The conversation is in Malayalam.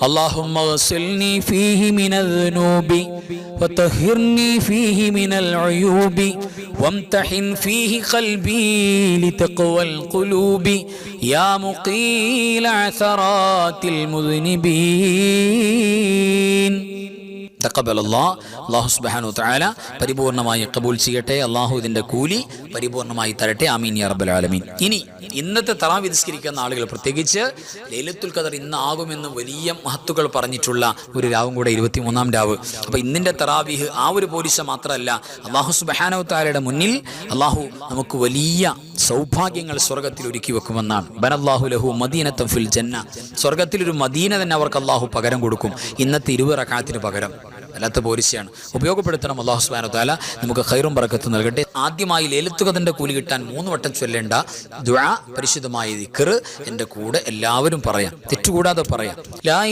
اللهم اغسلني فيه من الذنوب وطهرني فيه من العيوب وامتحن فيه قلبي لتقوى القلوب يا مقيل عثرات المذنبين. അല്ലാഹു സുബ്ഹാനഹു വ തആല പരിപൂർണമായി ഖബൂൽ ചെയ്യട്ടെ. അല്ലാഹു ഇതിന്റെ കൂലി പരിപൂർണമായി തരട്ടെ. ആമീൻ യാ റബ്ബൽ ആലമീൻ. ഇനി ഇന്നത്തെ തറാവി നിസ്കരിക്കുന്ന ആളുകൾ, പ്രത്യേകിച്ച് ലൈലത്തുൽ ഖദർ ഇന്നാകുമെന്ന് വലിയ മഹത്തുക്കൾ പറഞ്ഞിട്ടുള്ള ഒരു രാവും കൂടെ 23-ാം രാവ്. അപ്പോൾ ഇന്നിന്റെ തറാവിഹ് ആ ഒരു പോലീസ മാത്രമല്ല, അല്ലാഹു സുബ്ഹാനഹു വ തആലയുടെ മുന്നിൽ അല്ലാഹു നമുക്ക് വലിയ സൗഭാഗ്യങ്ങൾ സ്വർഗത്തിൽ ഒരുക്കി വെക്കുമെന്നാണ്. ബനല്ലാഹു ലഹു മദീനത്തൻ ഫിൽ ജന്ന, സ്വർഗത്തിലൊരു മദീന തന്നെ അവർക്ക് അല്ലാഹു പകരം കൊടുക്കും. ഇന്നത്തെ 20 റക്അത്തിന് പകരം. വല്ലാത്ത പോലീസിയാണ്, ഉപയോഗപ്പെടുത്തണം. അല്ലാഹു സുബ്ഹാനഹു വ തആല നമുക്ക് ഖൈറും ബറക്കത്തും നൽകട്ടെ. ആദ്യമായി ലൈലത്തുൽ ഖദറിന്റെ കൂലി കിട്ടാൻ 3 വട്ടം ചൊല്ലേണ്ട ദുആ, പരിശുദ്ധമായ ദിക്ർ എൻ്റെ കൂടെ എല്ലാവരും പറയാം, തെറ്റുകൂടാതെ പറയാം.